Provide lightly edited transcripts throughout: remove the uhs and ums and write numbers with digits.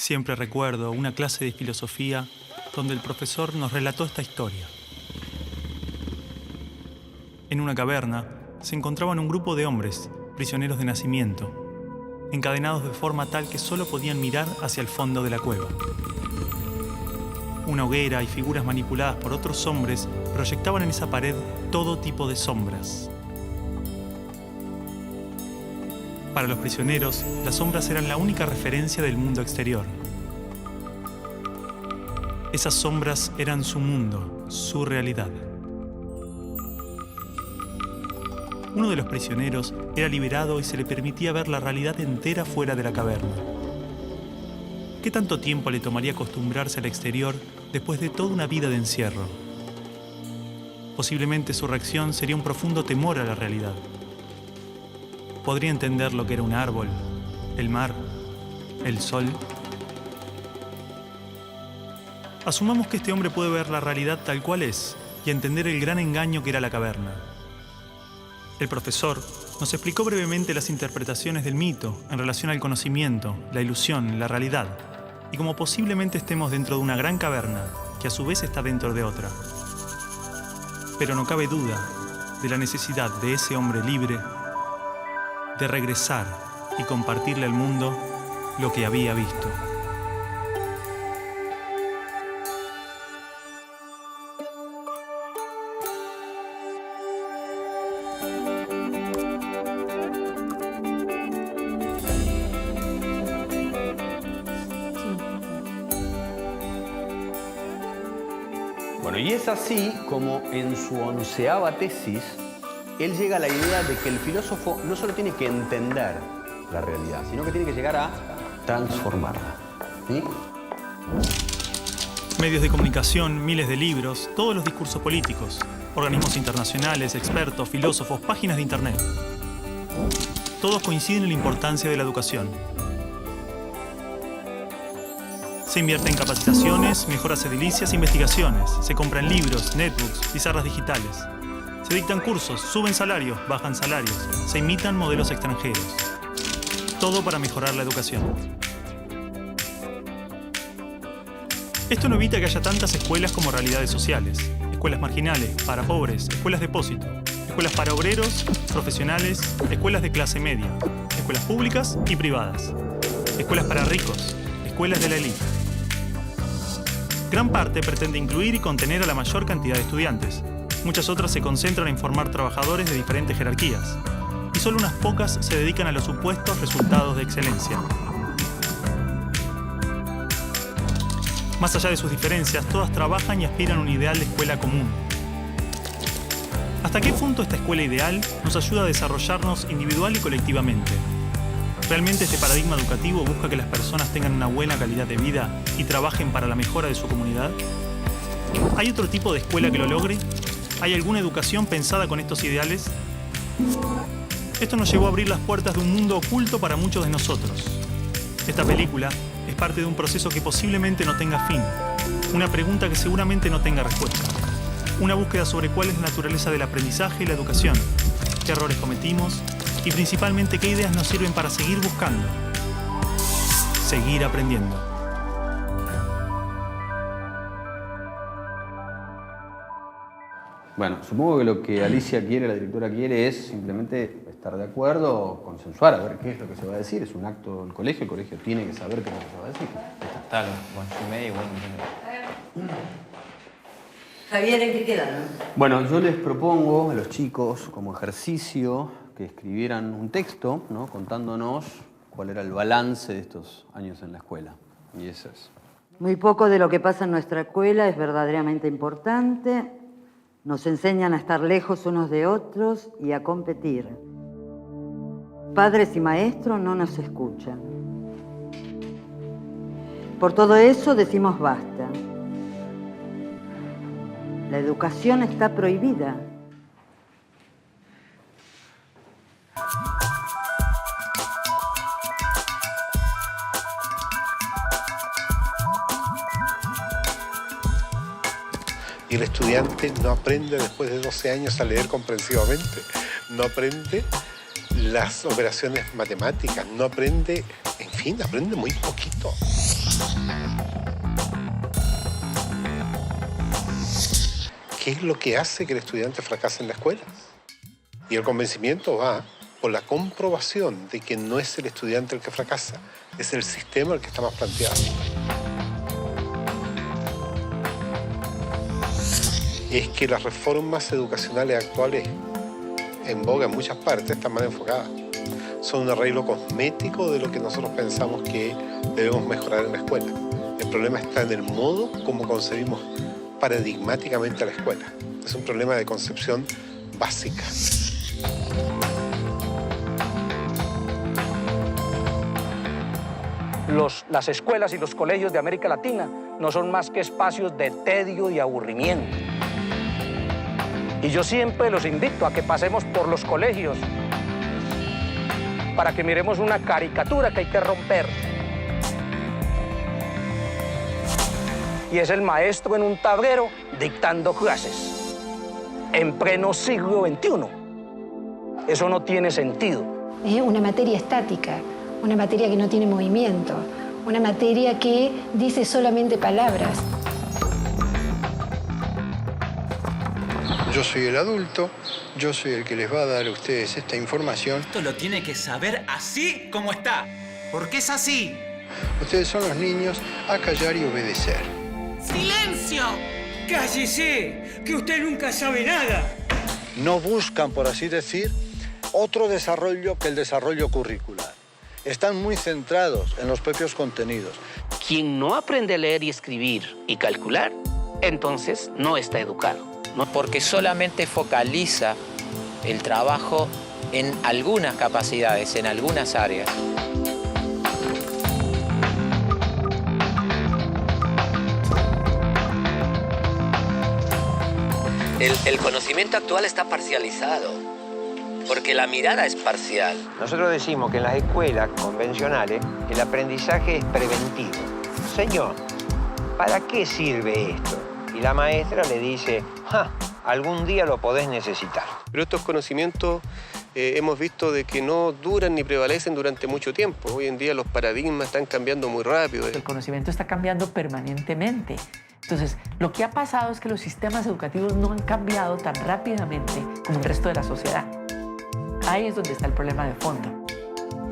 Siempre recuerdo una clase de filosofía donde el profesor nos relató esta historia. En una caverna se encontraban un grupo de hombres, prisioneros de nacimiento, encadenados de forma tal que solo podían mirar hacia el fondo de la cueva. Una hoguera y figuras manipuladas por otros hombres proyectaban en esa pared todo tipo de sombras. Para los prisioneros, las sombras eran la única referencia del mundo exterior. Esas sombras eran su mundo, su realidad. Uno de los prisioneros era liberado y se le permitía ver la realidad entera fuera de la caverna. ¿Qué tanto tiempo le tomaría acostumbrarse al exterior después de toda una vida de encierro? Posiblemente su reacción sería un profundo temor a la realidad. Podría entender lo que era un árbol, el mar, el sol. Asumamos que este hombre puede ver la realidad tal cual es y entender el gran engaño que era la caverna. El profesor nos explicó brevemente las interpretaciones del mito en relación al conocimiento, la ilusión, la realidad, y cómo posiblemente estemos dentro de una gran caverna que a su vez está dentro de otra. Pero no cabe duda de la necesidad de ese hombre libre de regresar y compartirle al mundo lo que había visto. Bueno, y es así como en su 11ª tesis, él llega a la idea de que el filósofo no solo tiene que entender la realidad, sino que tiene que llegar a transformarla. ¿Sí? Medios de comunicación, miles de libros, todos los discursos políticos, organismos internacionales, expertos, filósofos, páginas de internet. Todos coinciden en la importancia de la educación. Se invierte en capacitaciones, mejoras edilicias e investigaciones. Se compran libros, netbooks, pizarras digitales. Se dictan cursos, suben salarios, bajan salarios. Se imitan modelos extranjeros. Todo para mejorar la educación. Esto no evita que haya tantas escuelas como realidades sociales. Escuelas marginales, para pobres, escuelas depósito. Escuelas para obreros, profesionales, escuelas de clase media. Escuelas públicas y privadas. Escuelas para ricos, escuelas de la élite. Gran parte pretende incluir y contener a la mayor cantidad de estudiantes. Muchas otras se concentran en formar trabajadores de diferentes jerarquías. Y solo unas pocas se dedican a los supuestos resultados de excelencia. Más allá de sus diferencias, todas trabajan y aspiran a un ideal de escuela común. ¿Hasta qué punto esta escuela ideal nos ayuda a desarrollarnos individual y colectivamente? ¿Realmente este paradigma educativo busca que las personas tengan una buena calidad de vida y trabajen para la mejora de su comunidad? ¿Hay otro tipo de escuela que lo logre? ¿Hay alguna educación pensada con estos ideales? Esto nos llevó a abrir las puertas de un mundo oculto para muchos de nosotros. Esta película es parte de un proceso que posiblemente no tenga fin, una pregunta que seguramente no tenga respuesta, una búsqueda sobre cuál es la naturaleza del aprendizaje y la educación, qué errores cometimos y principalmente qué ideas nos sirven para seguir buscando, seguir aprendiendo. Bueno, supongo que lo que Alicia quiere, la directora quiere, es simplemente estar de acuerdo, consensuar, a ver qué es lo que se va a decir. Es un acto del colegio, el colegio tiene que saber qué es lo que se va a decir. Tal, bueno, y media igual. Javier, ¿en qué quedaron? Bueno, yo les propongo a los chicos, como ejercicio, que escribieran un texto, ¿no?, contándonos cuál era el balance de estos años en la escuela. Y eso es. Muy poco de lo que pasa en nuestra escuela es verdaderamente importante. Nos enseñan a estar lejos unos de otros y a competir. Padres y maestros no nos escuchan. Por todo eso decimos basta. La educación está prohibida. Y el estudiante no aprende después de 12 años a leer comprensivamente, no aprende las operaciones matemáticas, no aprende, en fin, aprende muy poquito. ¿Qué es lo que hace que el estudiante fracase en la escuela? Y el convencimiento va por la comprobación de que no es el estudiante el que fracasa, es el sistema el que está más planteado. Es que las reformas educacionales actuales en boga en muchas partes están mal enfocadas. Son un arreglo cosmético de lo que nosotros pensamos que debemos mejorar en la escuela. El problema está en el modo como concebimos paradigmáticamente a la escuela. Es un problema de concepción básica. Las escuelas y los colegios de América Latina no son más que espacios de tedio y aburrimiento. Y yo siempre los invito a que pasemos por los colegios para que miremos una caricatura que hay que romper. Y es el maestro en un tablero dictando clases en pleno siglo XXI. Eso no tiene sentido. Una materia estática, una materia que no tiene movimiento, una materia que dice solamente palabras. Yo soy el adulto, yo soy el que les va a dar a ustedes esta información. Esto lo tiene que saber así como está, porque es así. Ustedes son los niños, a callar y obedecer. ¡Silencio! ¡Cállese! ¡Que usted nunca sabe nada! No buscan, por así decir, otro desarrollo que el desarrollo curricular. Están muy centrados en los propios contenidos. Quien no aprende a leer y escribir y calcular, entonces no está educado. No, porque solamente focaliza el trabajo en algunas capacidades, en algunas áreas. El conocimiento actual está parcializado, porque la mirada es parcial. Nosotros decimos que en las escuelas convencionales el aprendizaje es preventivo. Señor, ¿para qué sirve esto? Y la maestra le dice, algún día lo podés necesitar. Pero estos conocimientos hemos visto de que no duran ni prevalecen durante mucho tiempo. Hoy en día los paradigmas están cambiando muy rápido. El conocimiento está cambiando permanentemente. Entonces, lo que ha pasado es que los sistemas educativos no han cambiado tan rápidamente como el resto de la sociedad. Ahí es donde está el problema de fondo.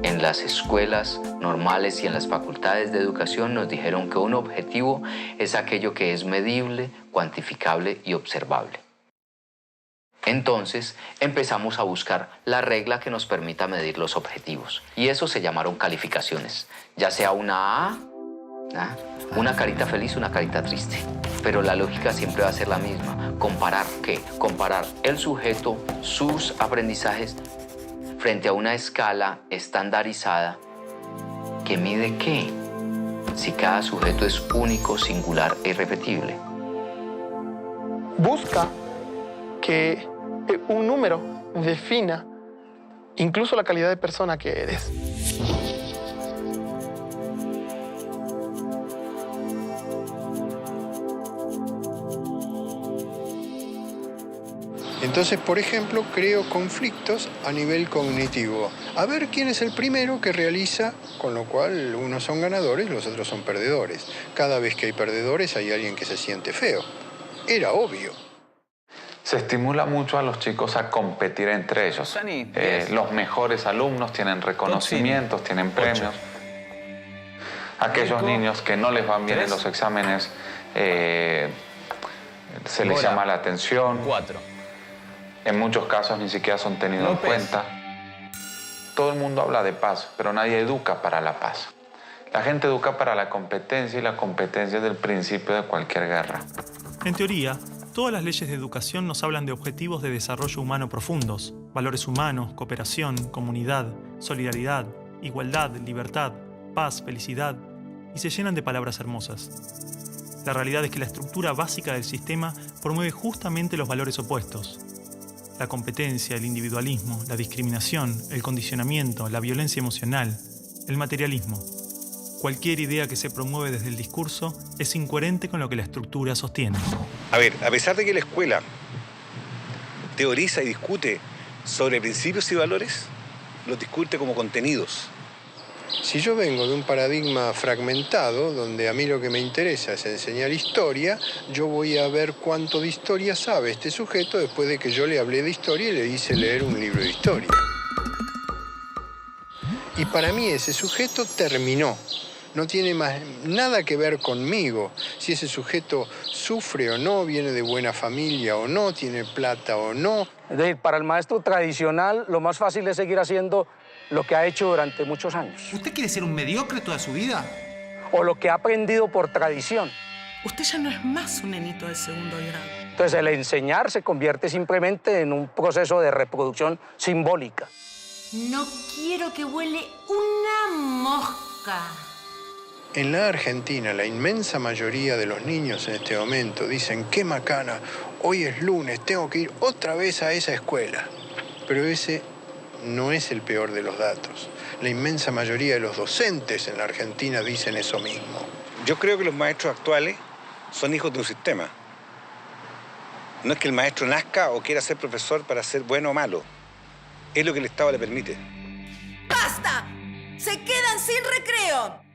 En las escuelas normales y en las facultades de educación nos dijeron que un objetivo es aquello que es medible, cuantificable y observable. Entonces empezamos a buscar la regla que nos permita medir los objetivos. Y eso se llamaron calificaciones, ya sea una A, una carita feliz, una carita triste. Pero la lógica siempre va a ser la misma. ¿Comparar qué? Comparar el sujeto, sus aprendizajes, frente a una escala estandarizada que mide qué, si cada sujeto es único, singular e irrepetible. Busca que un número defina incluso la calidad de persona que eres. Entonces, por ejemplo, creo conflictos a nivel cognitivo. A ver quién es el primero que realiza, con lo cual unos son ganadores, los otros son perdedores. Cada vez que hay perdedores hay alguien que se siente feo. Era obvio. Se estimula mucho a los chicos a competir entre ellos. Los mejores alumnos tienen reconocimientos, tienen premios. Aquellos niños que no les van bien en los exámenes, se les llama la atención. En muchos casos ni siquiera son tenidos en cuenta. Todo el mundo habla de paz, pero nadie educa para la paz. La gente educa para la competencia y la competencia es el principio de cualquier guerra. En teoría, todas las leyes de educación nos hablan de objetivos de desarrollo humano profundos, valores humanos, cooperación, comunidad, solidaridad, igualdad, libertad, paz, felicidad, y se llenan de palabras hermosas. La realidad es que la estructura básica del sistema promueve justamente los valores opuestos. La competencia, el individualismo, la discriminación, el condicionamiento, la violencia emocional, el materialismo. Cualquier idea que se promueve desde el discurso es incoherente con lo que la estructura sostiene. A ver, a pesar de que la escuela teoriza y discute sobre principios y valores, los discute como contenidos. Si yo vengo de un paradigma fragmentado, donde a mí lo que me interesa es enseñar historia, yo voy a ver cuánto de historia sabe este sujeto después de que yo le hablé de historia y le hice leer un libro de historia. Y para mí ese sujeto terminó. No tiene más nada que ver conmigo. Si ese sujeto sufre o no, viene de buena familia o no, tiene plata o no. Es decir, para el maestro tradicional, lo más fácil es seguir haciendo lo que ha hecho durante muchos años. ¿Usted quiere ser un mediocre toda su vida? O lo que ha aprendido por tradición. Usted ya no es más un nenito de segundo grado. Entonces, el enseñar se convierte simplemente en un proceso de reproducción simbólica. No quiero que huele una mosca. En la Argentina, la inmensa mayoría de los niños en este momento dicen, qué macana, hoy es lunes, tengo que ir otra vez a esa escuela. Pero ese no es el peor de los datos. La inmensa mayoría de los docentes en la Argentina dicen eso mismo. Yo creo que los maestros actuales son hijos de un sistema. No es que el maestro nazca o quiera ser profesor para ser bueno o malo. Es lo que el Estado le permite. ¡Basta! ¡Se quedan sin recreo!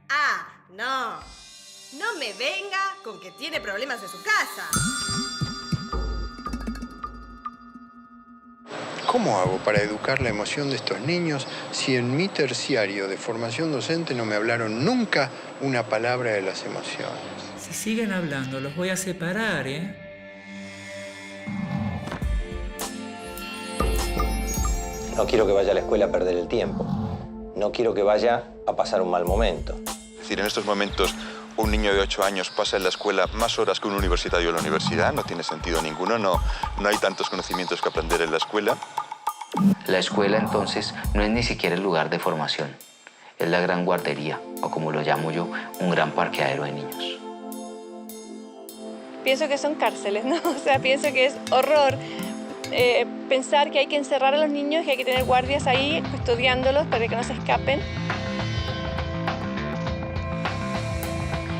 Ah, no. No me venga con que tiene problemas en su casa. ¿Cómo hago para educar la emoción de estos niños si en mi terciario de formación docente no me hablaron nunca una palabra de las emociones? Si siguen hablando, los voy a separar, ¿eh? No quiero que vaya a la escuela a perder el tiempo. No quiero que vaya a pasar un mal momento. Es decir, en estos momentos un niño de 8 años pasa en la escuela más horas que un universitario en la universidad. No tiene sentido ninguno, no hay tantos conocimientos que aprender en la escuela. La escuela, entonces, no es ni siquiera el lugar de formación. Es la gran guardería, o como lo llamo yo, un gran parqueadero de niños. Pienso que son cárceles, ¿no? O sea, pienso que es horror pensar que hay que encerrar a los niños, que hay que tener guardias ahí custodiándolos para que no se escapen.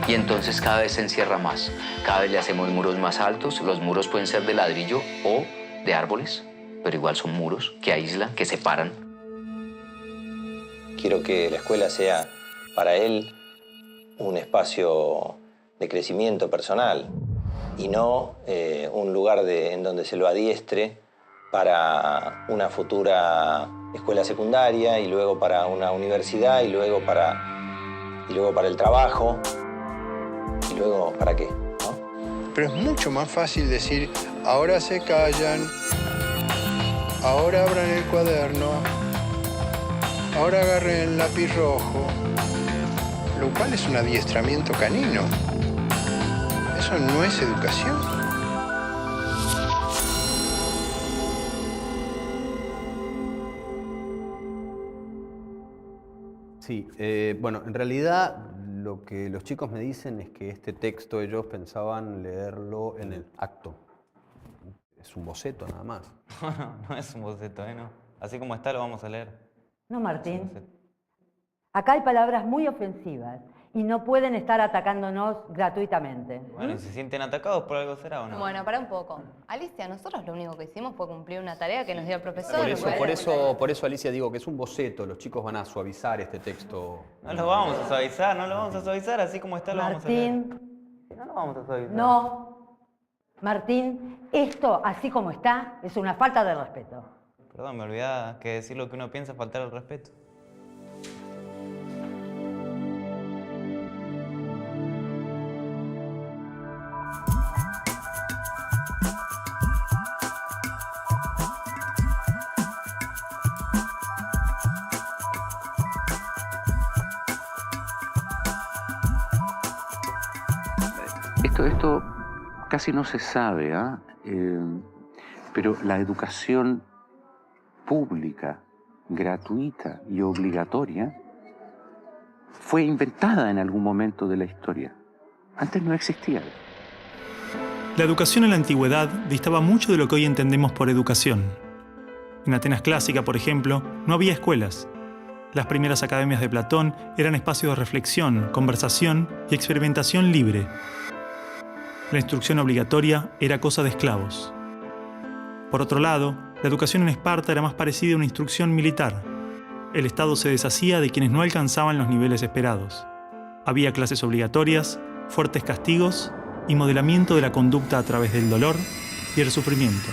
Y entonces cada vez se encierra más. Cada vez le hacemos muros más altos. Los muros pueden ser de ladrillo o de árboles, pero igual son muros que aíslan, que separan. Quiero que la escuela sea para él un espacio de crecimiento personal y no un lugar en donde se lo adiestre para una futura escuela secundaria y luego para una universidad y luego para el trabajo. ¿Y luego para qué? ¿No? Pero es mucho más fácil decir, ahora se callan, ahora abran el cuaderno, ahora agarren el lápiz rojo, lo cual es un adiestramiento canino. Eso no es educación. Sí, bueno, en realidad lo que los chicos me dicen es que este texto ellos pensaban leerlo en el acto. Es un boceto nada más. No es un boceto, ¿no? Así como está lo vamos a leer. No, Martín. Acá hay palabras muy ofensivas y no pueden estar atacándonos gratuitamente. Bueno, si se sienten atacados por algo será o no. Bueno, para un poco. Alicia, nosotros lo único que hicimos fue cumplir una tarea que nos dio el profesor. Por eso, Alicia, digo que es un boceto. Los chicos van a suavizar este texto. No lo vamos a suavizar, así como está lo vamos a leer. Martín. No lo vamos a suavizar. No. Martín, esto, así como está, es una falta de respeto. Perdón, me olvidaba que decir lo que uno piensa es faltar el respeto. Esto casi no se sabe, pero la educación pública, gratuita y obligatoria fue inventada en algún momento de la historia. Antes no existía. La educación en la antigüedad distaba mucho de lo que hoy entendemos por educación. En Atenas clásica, por ejemplo, no había escuelas. Las primeras academias de Platón eran espacios de reflexión, conversación y experimentación libre. La instrucción obligatoria era cosa de esclavos. Por otro lado, la educación en Esparta era más parecida a una instrucción militar. el Estado se deshacía de quienes no alcanzaban los niveles esperados. Había clases obligatorias, fuertes castigos y modelamiento de la conducta a través del dolor y el sufrimiento.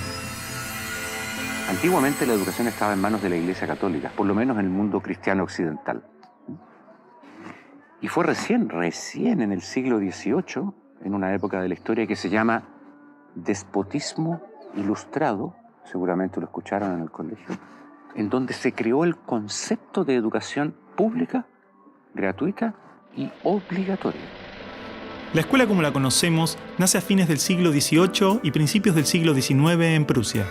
Antiguamente la educación estaba en manos de la Iglesia Católica, por lo menos en el mundo cristiano occidental. Y fue recién en el siglo XVIII, en una época de la historia que se llama despotismo ilustrado, seguramente lo escucharon en el colegio, en donde se creó el concepto de educación pública, gratuita y obligatoria. La escuela como la conocemos nace a fines del siglo XVIII y principios del siglo XIX en Prusia.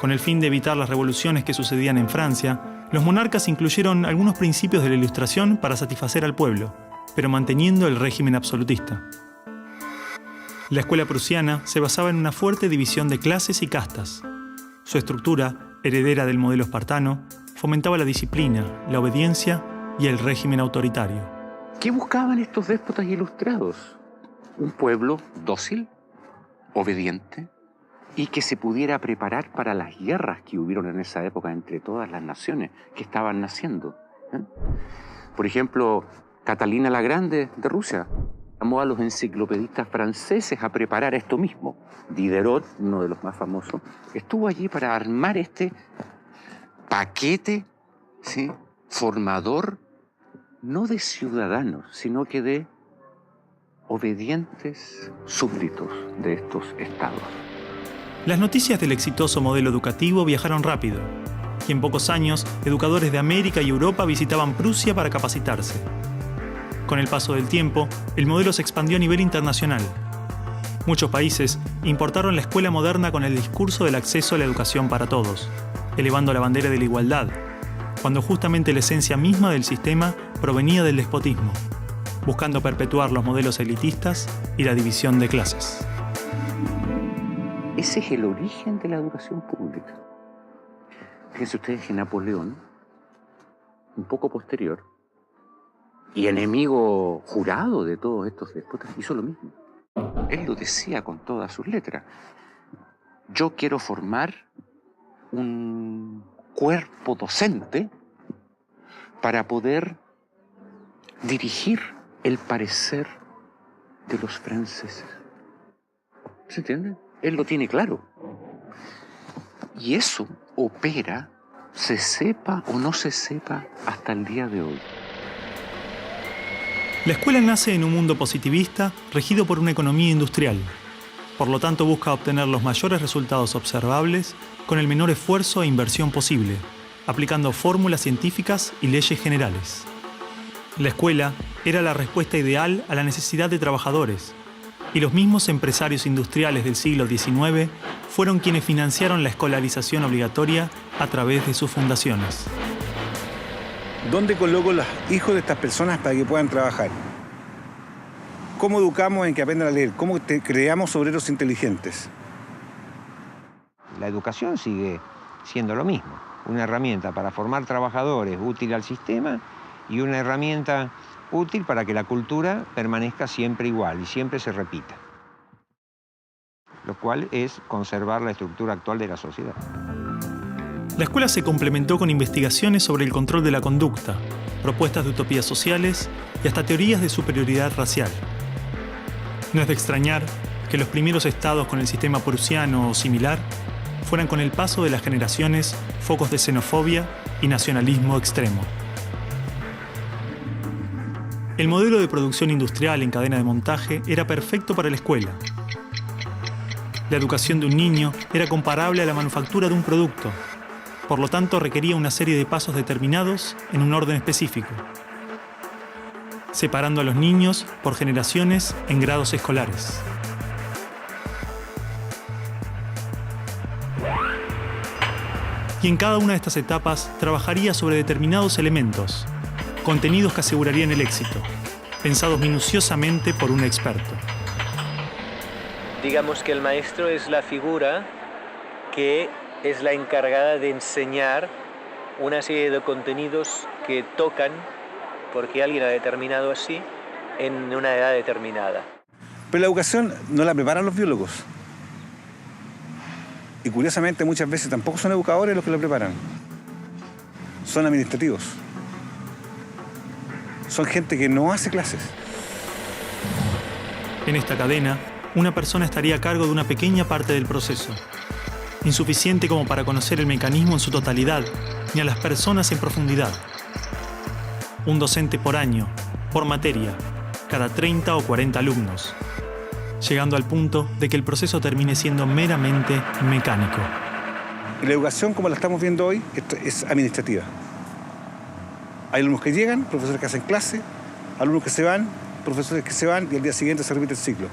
Con el fin de evitar las revoluciones que sucedían en Francia, los monarcas incluyeron algunos principios de la Ilustración para satisfacer al pueblo, pero manteniendo el régimen absolutista. La escuela prusiana se basaba en una fuerte división de clases y castas. Su estructura, heredera del modelo espartano, fomentaba la disciplina, la obediencia y el régimen autoritario. ¿Qué buscaban estos déspotas ilustrados? Un pueblo dócil, obediente, y que se pudiera preparar para las guerras que hubieron en esa época entre todas las naciones que estaban naciendo. Por ejemplo, Catalina la Grande de Rusia llamó a los enciclopedistas franceses a preparar esto mismo. Diderot, uno de los más famosos, estuvo allí para armar este paquete, ¿sí?, formador, no de ciudadanos, sino que de obedientes súbditos de estos estados. Las noticias del exitoso modelo educativo viajaron rápido, y en pocos años, educadores de América y Europa visitaban Prusia para capacitarse. Con el paso del tiempo, el modelo se expandió a nivel internacional. Muchos países importaron la escuela moderna con el discurso del acceso a la educación para todos, elevando la bandera de la igualdad, cuando justamente la esencia misma del sistema provenía del despotismo, buscando perpetuar los modelos elitistas y la división de clases. Ese es el origen de la educación pública. Fíjense ustedes que Napoleón, un poco posterior, y enemigo jurado de todos estos déspotas, hizo lo mismo. Él lo decía con todas sus letras. Yo quiero formar un cuerpo docente para poder dirigir el parecer de los franceses. ¿Se entiende? Él lo tiene claro. Y eso opera, se sepa o no se sepa, hasta el día de hoy. La escuela nace en un mundo positivista regido por una economía industrial. Por lo tanto, busca obtener los mayores resultados observables con el menor esfuerzo e inversión posible, aplicando fórmulas científicas y leyes generales. La escuela era la respuesta ideal a la necesidad de trabajadores, y los mismos empresarios industriales del siglo XIX fueron quienes financiaron la escolarización obligatoria a través de sus fundaciones. ¿Dónde coloco los hijos de estas personas para que puedan trabajar? ¿Cómo educamos en que aprendan a leer? ¿Cómo creamos obreros inteligentes? La educación sigue siendo lo mismo, una herramienta para formar trabajadores útil al sistema y una herramienta útil para que la cultura permanezca siempre igual y siempre se repita, lo cual es conservar la estructura actual de la sociedad. La escuela se complementó con investigaciones sobre el control de la conducta, propuestas de utopías sociales y hasta teorías de superioridad racial. No es de extrañar que los primeros estados con el sistema prusiano o similar fueran con el paso de las generaciones focos de xenofobia y nacionalismo extremo. El modelo de producción industrial en cadena de montaje era perfecto para la escuela. La educación de un niño era comparable a la manufactura de un producto. Por lo tanto, requería una serie de pasos determinados en un orden específico, separando a los niños por generaciones en grados escolares. Y en cada una de estas etapas trabajaría sobre determinados elementos, contenidos que asegurarían el éxito, pensados minuciosamente por un experto. Digamos que el maestro es la figura que es la encargada de enseñar una serie de contenidos que tocan, porque alguien ha determinado así, en una edad determinada. Pero la educación no la preparan los biólogos. Y curiosamente muchas veces tampoco son educadores los que la preparan. son administrativos. Son gente que no hace clases. En esta cadena, una persona estaría a cargo de una pequeña parte del proceso, insuficiente como para conocer el mecanismo en su totalidad, ni a las personas en profundidad. Un docente por año, por materia, cada 30 o 40 alumnos, llegando al punto de que el proceso termine siendo meramente mecánico. La educación, como la estamos viendo hoy, es administrativa. Hay alumnos que llegan, profesores que hacen clase, alumnos que se van, profesores que se van y al día siguiente se repite el ciclo.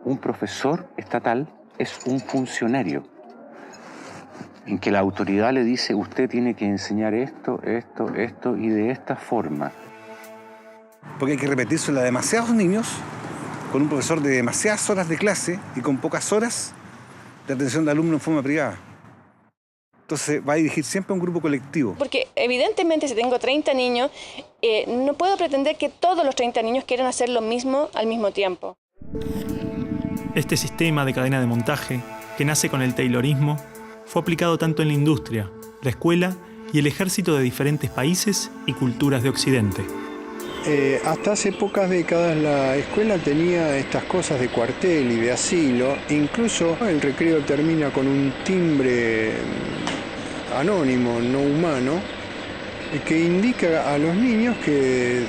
Un profesor estatal es un funcionario en que la autoridad le dice usted tiene que enseñar esto y de esta forma. Porque hay que repetírselo a demasiados niños con un profesor de demasiadas horas de clase y con pocas horas de atención de alumnos en forma privada. Entonces va a dirigir siempre a un grupo colectivo. Porque evidentemente si tengo 30 niños, no puedo pretender que todos los 30 niños quieran hacer lo mismo al mismo tiempo. Este sistema de cadena de montaje, que nace con el taylorismo, fue aplicado tanto en la industria, la escuela y el ejército de diferentes países y culturas de Occidente. Hasta hace pocas décadas la escuela tenía estas cosas de cuartel y de asilo. Incluso el recreo termina con un timbre anónimo, no humano, que indica a los niños que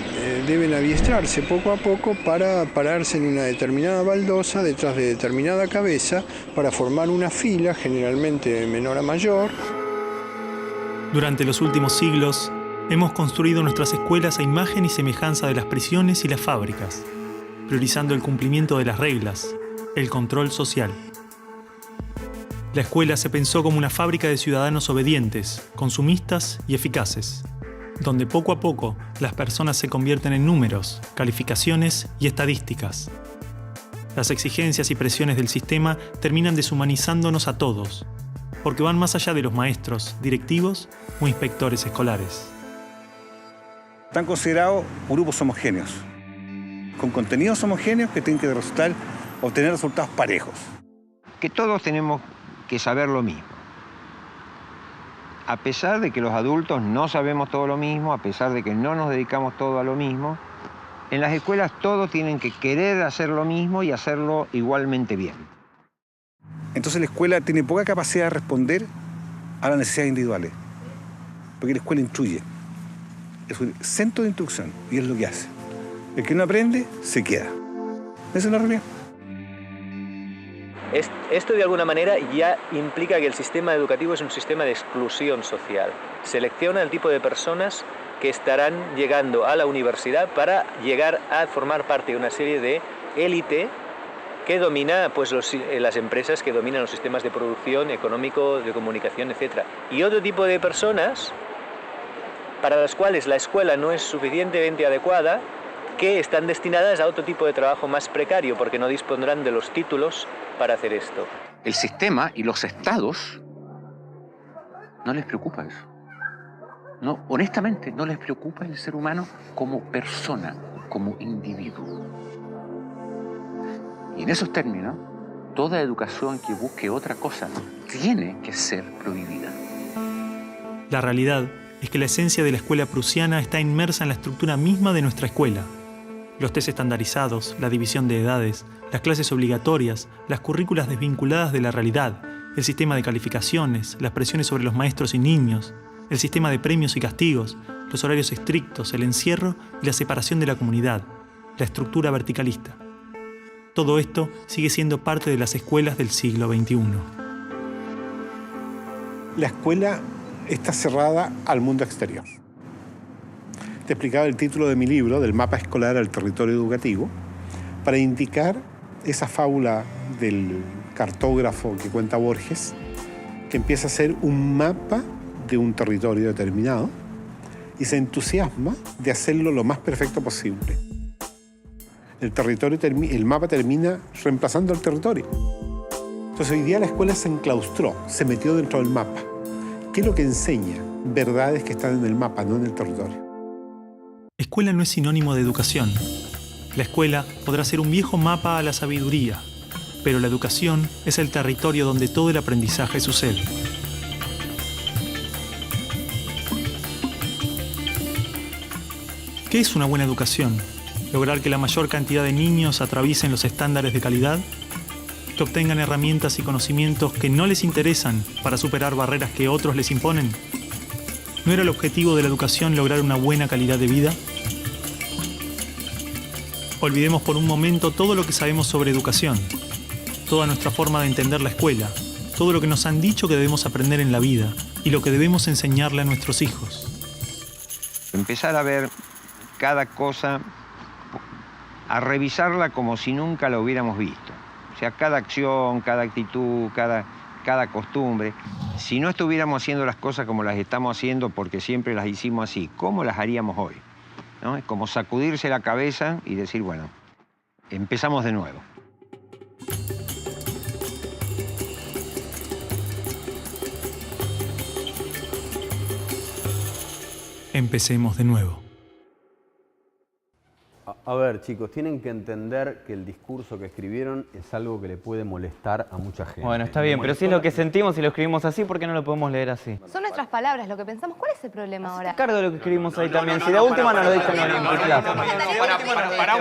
deben adiestrarse poco a poco para pararse en una determinada baldosa detrás de determinada cabeza para formar una fila, generalmente de menor a mayor. Durante los últimos siglos, hemos construido nuestras escuelas a imagen y semejanza de las prisiones y las fábricas, priorizando el cumplimiento de las reglas, el control social. La escuela se pensó como una fábrica de ciudadanos obedientes, consumistas y eficaces, donde poco a poco las personas se convierten en números, calificaciones y estadísticas. Las exigencias y presiones del sistema terminan deshumanizándonos a todos, porque van más allá de los maestros, directivos o inspectores escolares. Están considerados grupos homogéneos, con contenidos homogéneos que tienen que obtener resultados parejos. Que todos tenemos que saber lo mismo. A pesar de que los adultos no sabemos todo lo mismo, a pesar de que no nos dedicamos todo a lo mismo, en las escuelas todos tienen que querer hacer lo mismo y hacerlo igualmente bien. Entonces la escuela tiene poca capacidad de responder a las necesidades individuales, porque la escuela instruye. Es un centro de instrucción y es lo que hace. El que no aprende, se queda. Esa es la realidad. Esto de alguna manera ya implica que el sistema educativo es un sistema de exclusión social. Selecciona el tipo de personas que estarán llegando a la universidad para llegar a formar parte de una serie de élite que domina pues, las empresas que dominan los sistemas de producción, económico, de comunicación, etc. Y otro tipo de personas para las cuales la escuela no es suficientemente adecuada, que están destinadas a otro tipo de trabajo más precario porque no dispondrán de los títulos para hacer esto. El sistema y los estados no les preocupa eso. No, honestamente, no les preocupa el ser humano como persona, como individuo. Y en esos términos, toda educación que busque otra cosa tiene que ser prohibida. La realidad es que la esencia de la escuela prusiana está inmersa en la estructura misma de nuestra escuela. Los test estandarizados, la división de edades, las clases obligatorias, las currículas desvinculadas de la realidad, el sistema de calificaciones, las presiones sobre los maestros y niños, el sistema de premios y castigos, los horarios estrictos, el encierro y la separación de la comunidad, la estructura verticalista. Todo esto sigue siendo parte de las escuelas del siglo XXI. La escuela está cerrada al mundo exterior. Te explicaba el título de mi libro, del mapa escolar al territorio educativo, para indicar esa fábula del cartógrafo que cuenta Borges, que empieza a ser un mapa de un territorio determinado y se entusiasma de hacerlo lo más perfecto posible. El mapa termina reemplazando el territorio. Entonces hoy día la escuela se enclaustró, se metió dentro del mapa. ¿Qué es lo que enseña? Verdades que están en el mapa, no en el territorio. Escuela no es sinónimo de educación. La escuela podrá ser un viejo mapa a la sabiduría, pero la educación es el territorio donde todo el aprendizaje sucede. ¿Qué es una buena educación? Lograr que la mayor cantidad de niños atraviesen los estándares de calidad, que obtengan herramientas y conocimientos que no les interesan para superar barreras que otros les imponen. ¿No era el objetivo de la educación lograr una buena calidad de vida? Olvidemos por un momento todo lo que sabemos sobre educación, toda nuestra forma de entender la escuela, todo lo que nos han dicho que debemos aprender en la vida y lo que debemos enseñarle a nuestros hijos. Empezar a ver cada cosa, a revisarla como si nunca la hubiéramos visto. O sea, cada acción, cada actitud, cada costumbre. Si no estuviéramos haciendo las cosas como las estamos haciendo porque siempre las hicimos así, ¿cómo las haríamos hoy? ¿No? Es como sacudirse la cabeza y decir, bueno, empezamos de nuevo. Empecemos de nuevo. A ver, chicos, tienen que entender que el discurso que escribieron es algo que le puede molestar a mucha gente. Bueno, está bien, pero si es lo que sentimos y lo escribimos así, ¿por qué no lo podemos leer así? Son nuestras palabras, lo que pensamos. ¿Cuál es el problema ahora? Cargo de lo que escribimos ahí también. Si de última no lo dicen en clase.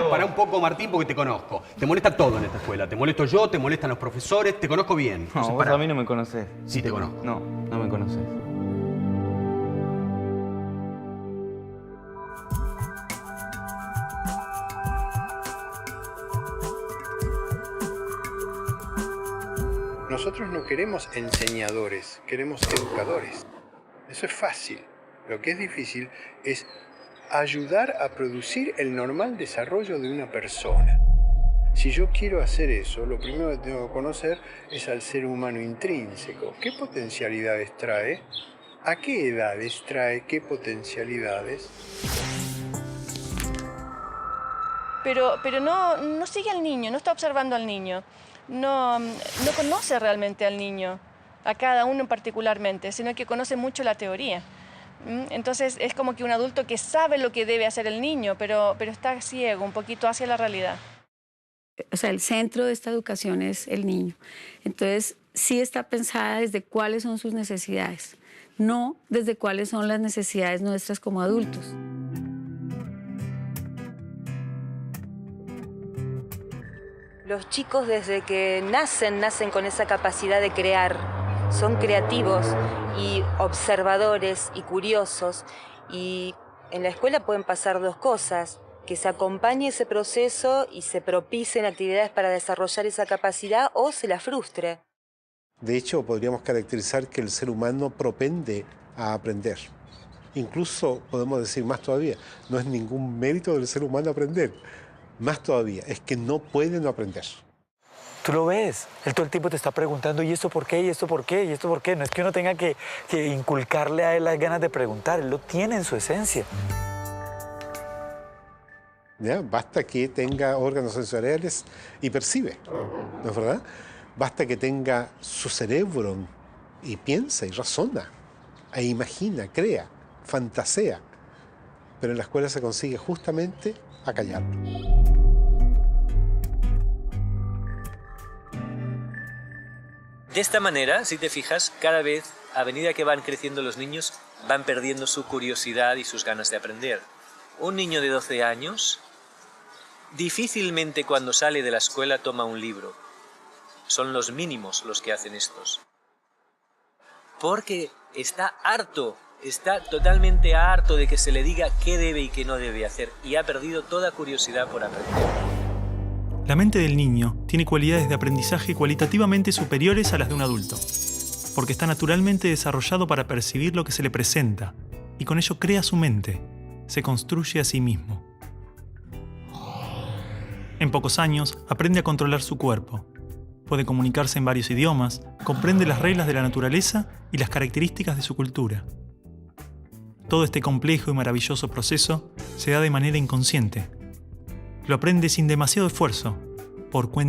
Pará un poco, Martín, porque te conozco. Te molesta todo en esta escuela. Te molesto yo, te molestan los profesores, te conozco bien. No, Entonces, vos pará. a mí no me conocés. Sí, te conozco. No, no me conocés. Nosotros no queremos enseñadores, queremos educadores. Eso es fácil. Lo que es difícil es ayudar a producir el normal desarrollo de una persona. Si yo quiero hacer eso, lo primero que tengo que conocer es al ser humano intrínseco. ¿Qué potencialidades trae? ¿A qué edades trae qué potencialidades? Pero no sigue al niño, no está observando al niño. No conoce realmente al niño, a cada uno particularmente, sino que conoce mucho la teoría. Entonces es como que un adulto que sabe lo que debe hacer el niño, pero está ciego un poquito hacia la realidad. O sea, el centro de esta educación es el niño. Entonces, sí está pensada desde cuáles son sus necesidades, no desde cuáles son las necesidades nuestras como adultos. Los chicos desde que nacen con esa capacidad de crear. Son creativos y observadores y curiosos. Y en la escuela pueden pasar dos cosas: que se acompañe ese proceso y se propicien actividades para desarrollar esa capacidad, o se la frustre. De hecho, podríamos caracterizar que el ser humano propende a aprender. Incluso podemos decir más todavía, no es ningún mérito del ser humano aprender. Más todavía, es que no puede no aprender. Tú lo ves, él todo el tiempo te está preguntando, ¿y esto por qué? ¿Y esto por qué? ¿Y esto por qué? No es que uno tenga que inculcarle a él las ganas de preguntar, él lo tiene en su esencia. ¿Ya? Basta que tenga órganos sensoriales y percibe, ¿no es verdad? Basta que tenga su cerebro y piensa y razona, e imagina, crea, fantasea. Pero en la escuela se consigue justamente acallarlo. De esta manera, si te fijas, cada vez, a medida que van creciendo los niños, van perdiendo su curiosidad y sus ganas de aprender. Un niño de 12 años difícilmente cuando sale de la escuela toma un libro. Son los mínimos los que hacen estos. Porque está harto, está totalmente harto de que se le diga qué debe y qué no debe hacer, y ha perdido toda curiosidad por aprender. La mente del niño tiene cualidades de aprendizaje cualitativamente superiores a las de un adulto, porque está naturalmente desarrollado para percibir lo que se le presenta, y con ello crea su mente, se construye a sí mismo. En pocos años aprende a controlar su cuerpo, puede comunicarse en varios idiomas, comprende las reglas de la naturaleza y las características de su cultura. Todo este complejo y maravilloso proceso se da de manera inconsciente. Lo aprende sin demasiado esfuerzo, por cuenta